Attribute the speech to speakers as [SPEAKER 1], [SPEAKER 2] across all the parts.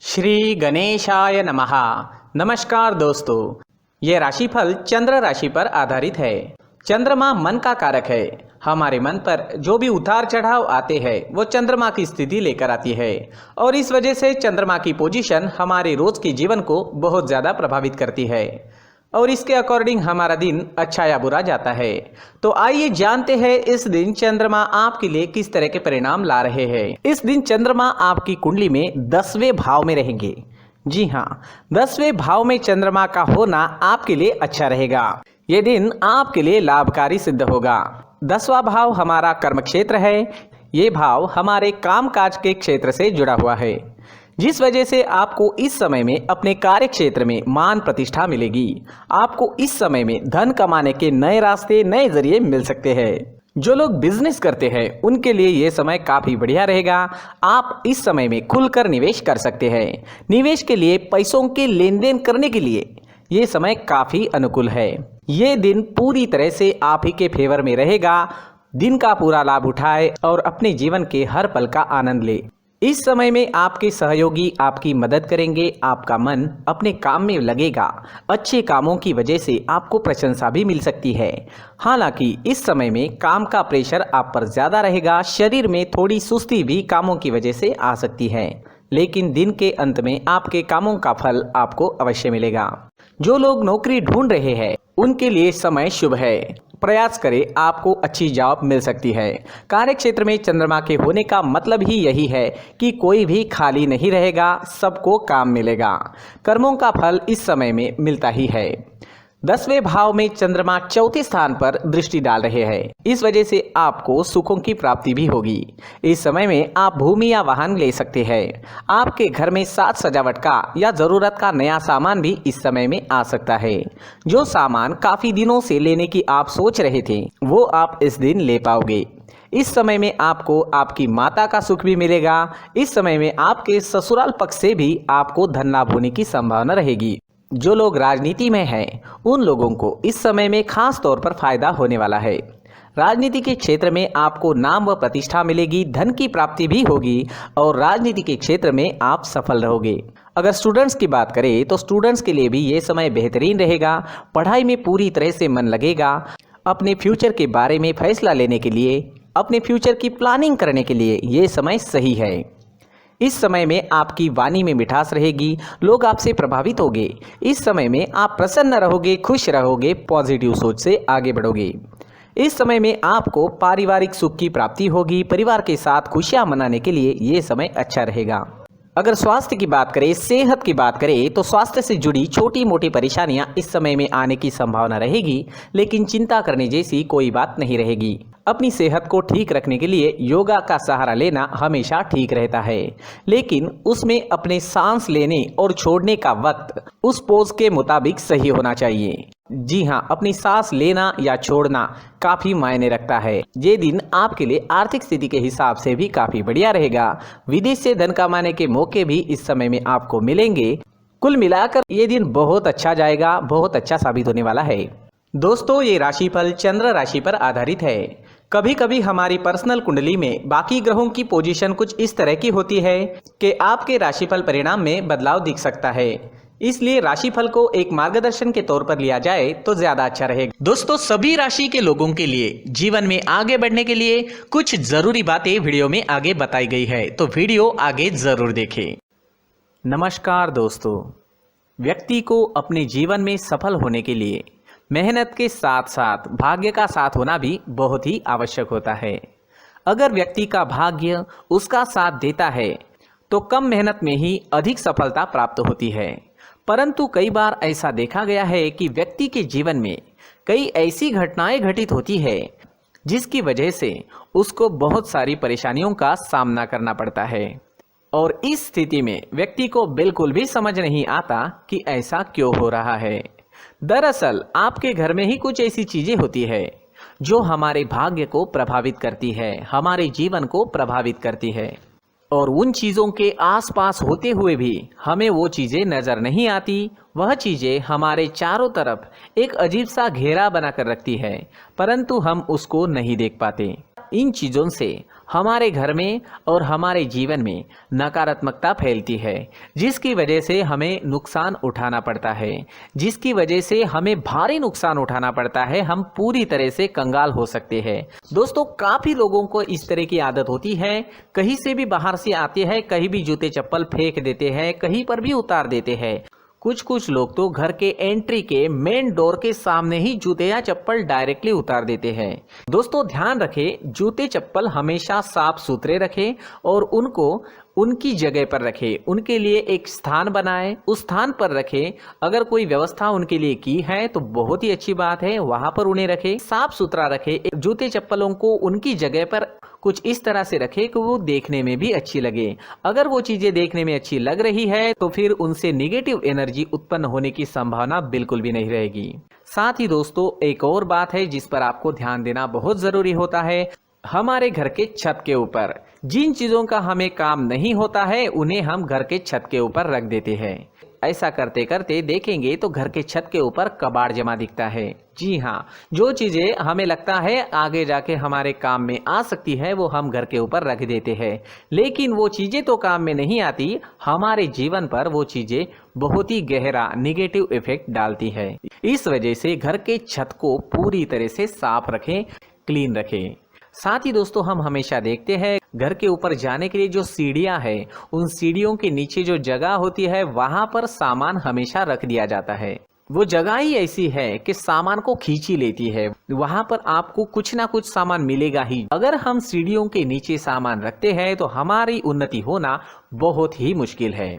[SPEAKER 1] श्री गणेशाय नमः। नमस्कार दोस्तों, ये राशिफल चंद्र राशि पर आधारित है। चंद्रमा मन का कारक है। हमारे मन पर जो भी उतार चढ़ाव आते हैं वो चंद्रमा की स्थिति लेकर आती है और इस वजह से चंद्रमा की पोजीशन हमारे रोज के जीवन को बहुत ज़्यादा प्रभावित करती है और इसके अकॉर्डिंग हमारा दिन अच्छा या बुरा जाता है। तो आइए जानते हैं इस दिन चंद्रमा आपके लिए किस तरह के परिणाम ला रहे हैं। इस दिन चंद्रमा आपकी कुंडली में 10वें भाव में रहेंगे। जी हाँ, 10वें भाव में चंद्रमा का होना आपके लिए अच्छा रहेगा। ये दिन आपके लिए लाभकारी सिद्ध होगा। 10वां भाव हमारा कर्म क्षेत्र है। ये भाव हमारे कामकाज के क्षेत्र से जुड़ा हुआ है, जिस वजह से आपको इस समय में अपने कार्य क्षेत्र में मान प्रतिष्ठा मिलेगी। आपको इस समय में धन कमाने के नए रास्ते, नए जरिए मिल सकते हैं। जो लोग बिजनेस करते हैं उनके लिए ये समय काफ़ी बढ़िया रहेगा। आप इस समय में खुलकर निवेश कर सकते हैं। निवेश के लिए, पैसों के लेन देन करने के लिए ये समय काफ़ी अनुकूल है। ये दिन पूरी तरह से आप ही के फेवर में रहेगा। दिन का पूरा लाभ उठाए और अपने जीवन के हर पल का आनंद ले। इस समय में आपके सहयोगी आपकी मदद करेंगे। आपका मन अपने काम में लगेगा। अच्छे कामों की वजह से आपको प्रशंसा भी मिल सकती है। हालांकि इस समय में काम का प्रेशर आप पर ज़्यादा रहेगा। शरीर में थोड़ी सुस्ती भी कामों की वजह से आ सकती है, लेकिन दिन के अंत में आपके कामों का फल आपको अवश्य मिलेगा। जो लोग नौकरी ढूंढ रहे हैं उनके लिए समय शुभ है। प्रयास करें, आपको अच्छी जॉब मिल सकती है। कार्य क्षेत्र में चंद्रमा के होने का मतलब ही यही है कि कोई भी खाली नहीं रहेगा, सबको काम मिलेगा। कर्मों का फल इस समय में मिलता ही है। 10वें भाव में चंद्रमा चौथे स्थान पर दृष्टि डाल रहे हैं। इस वजह से आपको सुखों की प्राप्ति भी होगी। इस समय में आप भूमि या वाहन ले सकते हैं। आपके घर में साज सजावट का या ज़रूरत का नया सामान भी इस समय में आ सकता है। जो सामान काफ़ी दिनों से लेने की आप सोच रहे थे वो आप इस दिन ले पाओगे। इस समय में आपको आपकी माता का सुख भी मिलेगा। इस समय में आपके ससुराल पक्ष से भी आपको धन लाभ होने की संभावना रहेगी। जो लोग राजनीति में हैं उन लोगों को इस समय में खास तौर पर फायदा होने वाला है। राजनीति के क्षेत्र में आपको नाम व प्रतिष्ठा मिलेगी, धन की प्राप्ति भी होगी और राजनीति के क्षेत्र में आप सफल रहोगे। अगर स्टूडेंट्स की बात करें तो स्टूडेंट्स के लिए भी ये समय बेहतरीन रहेगा। पढ़ाई में पूरी तरह से मन लगेगा। अपने फ्यूचर के बारे में फैसला लेने के लिए, अपने फ्यूचर की प्लानिंग करने के लिए ये समय सही है। इस समय में आपकी वाणी में मिठास रहेगी। लोग आपसे प्रभावित होंगे। इस समय में आप प्रसन्न रहोगे, खुश रहोगे, पॉजिटिव सोच से आगे बढ़ोगे। इस समय में आपको पारिवारिक सुख की प्राप्ति होगी। परिवार के साथ खुशियां मनाने के लिए ये समय अच्छा रहेगा। अगर स्वास्थ्य की बात करें, सेहत की बात करें तो स्वास्थ्य से जुड़ी छोटी मोटी परेशानियां इस समय में आने की संभावना रहेगी, लेकिन चिंता करने जैसी कोई बात नहीं रहेगी। अपनी सेहत को ठीक रखने के लिए योगा का सहारा लेना हमेशा ठीक रहता है, लेकिन उसमें अपने सांस लेने और छोड़ने का वक्त उस पोज के मुताबिक सही होना चाहिए। जी हाँ, अपनी सांस लेना या छोड़ना काफ़ी मायने रखता है। ये दिन आपके लिए आर्थिक स्थिति के हिसाब से भी काफ़ी बढ़िया रहेगा। विदेश से धन कमाने के मौके भी इस समय में आपको मिलेंगे। कुल मिलाकर ये दिन बहुत अच्छा जाएगा, बहुत अच्छा साबित होने वाला है। दोस्तों, ये राशिफल चंद्र राशि पर आधारित है। कभी कभी हमारी पर्सनल कुंडली में बाकी ग्रहों की पोजीशन कुछ इस तरह की होती है कि आपके राशिफल परिणाम में बदलाव दिख सकता है। इसलिए राशिफल को एक मार्गदर्शन के तौर पर लिया जाए तो ज्यादा अच्छा रहेगा। दोस्तों, सभी राशि के लोगों के लिए जीवन में आगे बढ़ने के लिए कुछ जरूरी बातें वीडियो में आगे बताई गई है, तो वीडियो आगे जरूर देखें। नमस्कार दोस्तों, व्यक्ति को अपने जीवन में सफल होने के लिए मेहनत के साथ साथ भाग्य का साथ होना भी बहुत ही आवश्यक होता है। अगर व्यक्ति का भाग्य उसका साथ देता है तो कम मेहनत में ही अधिक सफलता प्राप्त होती है। परंतु कई बार ऐसा देखा गया है कि व्यक्ति के जीवन में कई ऐसी घटनाएं घटित होती है जिसकी वजह से उसको बहुत सारी परेशानियों का सामना करना पड़ता है और इस स्थिति में व्यक्ति को बिल्कुल भी समझ नहीं आता कि ऐसा क्यों हो रहा है। दरअसल आपके घर में ही कुछ ऐसी चीजें होती है जो हमारे भाग्य को प्रभावित करती है, हमारे जीवन को प्रभावित करती है और उन चीज़ों के आसपास होते हुए भी हमें वो चीज़ें नज़र नहीं आती। वह चीज़ें हमारे चारों तरफ एक अजीब सा घेरा बनाकर रखती है, परंतु हम उसको नहीं देख पाते। इन चीज़ों से हमारे घर में और हमारे जीवन में नकारात्मकता फैलती है, जिसकी वजह से हमें नुकसान उठाना पड़ता है, जिसकी वजह से हमें भारी नुकसान उठाना पड़ता है। हम पूरी तरह से कंगाल हो सकते हैं। दोस्तों, काफ़ी लोगों को इस तरह की आदत होती है, कहीं से भी बाहर से आते हैं, कहीं भी जूते चप्पल फेंक देते हैं, कहीं पर भी उतार देते हैं। कुछ लोग तो घर के एंट्री के मेन डोर के सामने ही जूते या चप्पल डायरेक्टली उतार देते हैं। दोस्तों, ध्यान रखें, जूते चप्पल हमेशा साफ सुथरे रखें और उनको उनकी जगह पर रखें। उनके लिए एक स्थान बनाएं, उस स्थान पर रखें। अगर कोई व्यवस्था उनके लिए की है तो बहुत ही अच्छी बात है, वहां पर उन्हें रखें, साफ सुथरा रखें। जूते चप्पलों को उनकी जगह पर कुछ इस तरह से रखें कि वो देखने में भी अच्छी लगे। अगर वो चीजें देखने में अच्छी लग रही है तो फिर उनसे नेगेटिव एनर्जी उत्पन्न होने की संभावना बिल्कुल भी नहीं रहेगी। साथ ही दोस्तों, एक और बात है जिस पर आपको ध्यान देना बहुत जरूरी होता है। हमारे घर के छत के ऊपर जिन चीजों का हमें काम नहीं होता है उन्हें हम घर के छत के ऊपर रख देते हैं। ऐसा करते करते देखेंगे तो घर के छत के ऊपर कबाड़ जमा दिखता है। जी हाँ, जो चीजें हमें लगता है आगे जाके हमारे काम में आ सकती है वो हम घर के ऊपर रख देते हैं, लेकिन वो चीजें तो काम में नहीं आती, हमारे जीवन पर वो चीजें बहुत ही गहरा निगेटिव इफेक्ट डालती है। इस वजह से घर के छत को पूरी तरह से साफ रखें, क्लीन रखें। साथ ही दोस्तों, हम हमेशा देखते हैं घर के ऊपर जाने के लिए जो सीढ़ियां हैं, उन सीढ़ियों के नीचे जो जगह होती है वहां पर सामान हमेशा रख दिया जाता है। वो जगह ही ऐसी है कि सामान को खींच ही लेती है, वहां पर आपको कुछ ना कुछ सामान मिलेगा ही। अगर हम सीढ़ियों के नीचे सामान रखते हैं तो हमारी उन्नति होना बहुत ही मुश्किल है।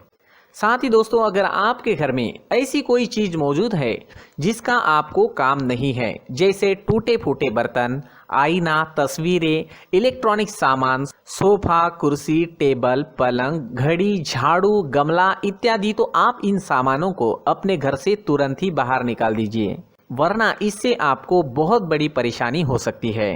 [SPEAKER 1] साथ ही दोस्तों, अगर आपके घर में ऐसी कोई चीज मौजूद है जिसका आपको काम नहीं है, जैसे टूटे फूटे बर्तन, आईना, तस्वीरें, इलेक्ट्रॉनिक सामान, सोफा, कुर्सी, टेबल, पलंग, घड़ी, झाड़ू, गमला इत्यादि, तो आप इन सामानों को अपने घर से तुरंत ही बाहर निकाल दीजिए, वरना इससे आपको बहुत बड़ी परेशानी हो सकती है।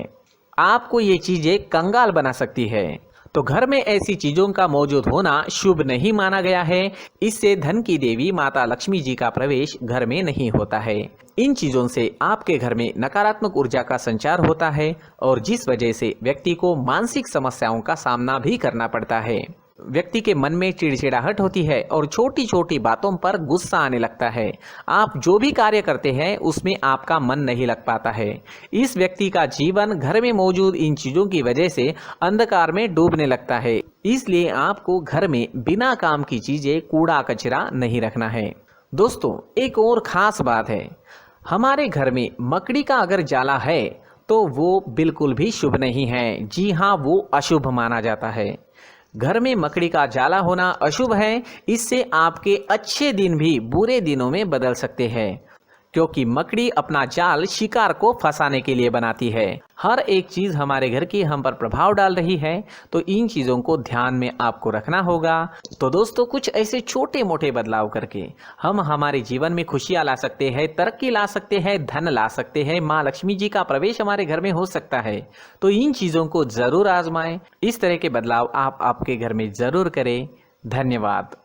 [SPEAKER 1] आपको ये चीजें कंगाल बना सकती है। तो घर में ऐसी चीजों का मौजूद होना शुभ नहीं माना गया है। इससे धन की देवी माता लक्ष्मी जी का प्रवेश घर में नहीं होता है। इन चीजों से आपके घर में नकारात्मक ऊर्जा का संचार होता है और जिस वजह से व्यक्ति को मानसिक समस्याओं का सामना भी करना पड़ता है। व्यक्ति के मन में चिड़चिड़ाहट होती है और छोटी छोटी बातों पर गुस्सा आने लगता है। आप जो भी कार्य करते हैं उसमें आपका मन नहीं लग पाता है। इस व्यक्ति का जीवन घर में मौजूद इन चीजों की वजह से अंधकार में डूबने लगता है। इसलिए आपको घर में बिना काम की चीजें, कूड़ा कचरा नहीं रखना है। दोस्तों, एक और खास बात है, हमारे घर में मकड़ी का अगर जाला है तो वो बिल्कुल भी शुभ नहीं है। जी हाँ, वो अशुभ माना जाता है। घर में मकड़ी का जाला होना अशुभ है। इससे आपके अच्छे दिन भी बुरे दिनों में बदल सकते हैं, क्योंकि मकड़ी अपना जाल शिकार को फंसाने के लिए बनाती है। हर एक चीज हमारे घर की हम पर प्रभाव डाल रही है, तो इन चीजों को ध्यान में आपको रखना होगा। तो दोस्तों, कुछ ऐसे छोटे मोटे बदलाव करके हम हमारे जीवन में खुशियां ला सकते हैं, तरक्की ला सकते हैं, धन ला सकते हैं, माँ लक्ष्मी जी का प्रवेश हमारे घर में हो सकता है। तो इन चीजों को जरूर आजमाएं। इस तरह के बदलाव आप आपके घर में जरूर करें। धन्यवाद।